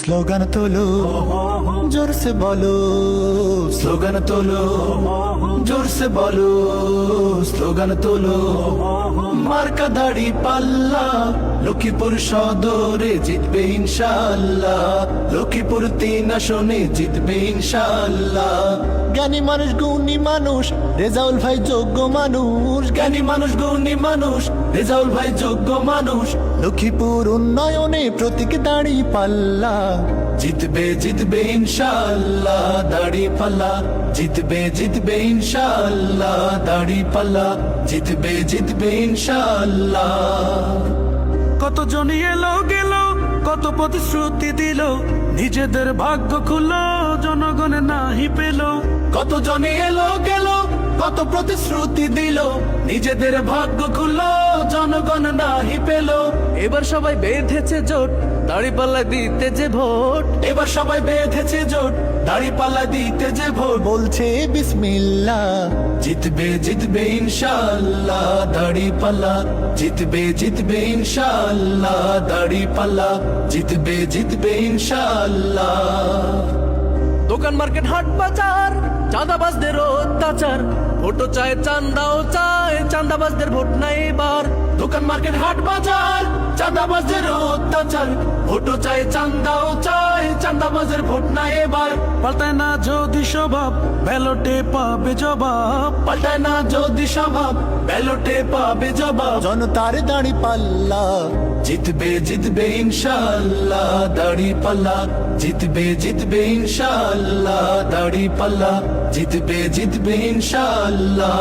Slogan তোলো জোর সে বলো, স্লোগান তোলো জোর সে বলো, স্লোগান তোলো। মার্কা দাড়ি পাল্লা, লক্ষ্মীপুর সদরে জিতবে ইনশাআল্লাহ, লক্ষ্মীপুর 3 আসনে জিতবে ইনশাআল্লাহ। জ্ঞানী মানুষ গুণী মানুষ, রেজাউল ভাই যোগ্য মানুষ, জ্ঞানী মানুষ গুণী মানুষ, রেজাউল ভাই যোগ্য মানুষ। লক্ষ্মীপুর উন্নয়নে প্রতীক দাড়ি পাল্লা, জিতবে জিতবে ইনশাআল্লাহ দাড়ি পাল্লা, জিতবে জিতবে ইনশাআল্লাহ দাড়ি পাল্লা, জিতবে জিতবে ইনশাআল্লাহ। কত জন এলো গেল, কত প্রতিশ্রুতি দিল, নিজেদের ভাগ্য খুললো জনগণের নাহি পেল। কত জন এলো গেল, কত প্রতিশ্রুতি দিল, নিজেদের ভাগ্য খুললো জনগণ নাহি পেল। এবার সবাই বেঁধেছে জোট, দাড়িপাল্লা দিতে যে ভোট। এবার সবাই বেঁধেছে জোট, দাড়ি পাল্লা দিতে যে ভোট। বলছে বিসমিল্লাহ, জিতবে জিতবে ইনশাআল্লাহ দাড়ি পাল্লা, জিতবে জিতবে ইনশাআল্লাহ দাড়ি পাল্লা, জিতবে জিতবে ইনশাআল্লাহ। দোকান মার্কেট হাট বাজার, চাঁদাবাজদের অত্যাচার, ভোটও চায় চান্দাও চায়, চাঁদাবাজদের ভোট নাই এবার। দোকান মার্কেট হাট বাজার, চাঁদাবাজের অত্যাচার, ভোটও চায় চান্দাও চায়, চাঁদাবাজের ভোট নাই এবার। পাল্টায় না যদি স্বভাব, ব্যালটে পাবে জবাব। পাল্টায় না যদি স্বভাব, ব্যালটে পাবে জবাব। জনতার দাড়ি পাল্লা, জিতবে জিতবে ইনশাআল্লাহ দাড়ি পাল্লা, জিতবে জিতবে ইনশাআল্লাহ দাড়ি পাল্লা, জিতবে জিতবে ইনশাআল্লাহ।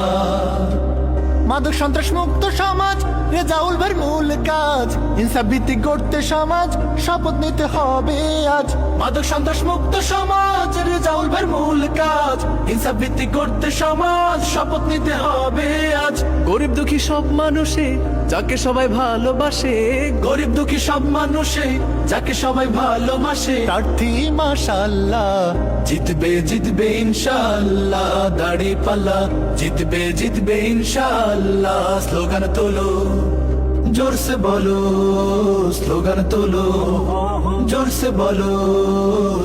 মাদক সন্ত্রাস মুক্ত সমাজ রেজাউল ভাইয়ের মূল কাজ, ইনসাফ ভিত্তিক গড়তে সমাজ শপথ নিতে হবে আজ। মাদক সন্ত্রাস মুক্ত সমাজ রেজাউল ভাইয়ের মূল কাজ, ইনসাফ ভিত্তিক গড়তে সমাজ শপথ নিতে হবে আজ। গরিব দুঃখী সব মানুষে যাকে সবাই ভালোবাসে, গরিব দুঃখী সব মানুষে যাকে সবাই ভালোবাসে। প্রার্থী মাশাআল্লাহ, জিতবে জিতবে ইনশাআল্লাহ দাড়ি পাল্লা, জিতবে জিতবে ইনশাআল্লাহ। স্লোগান তোলো জোর সে বলো, স্লোগান তোলো জোর সে বলো,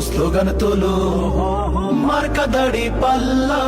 স্লোগান তোলো। মার্কা দাড়ি পাল্লা।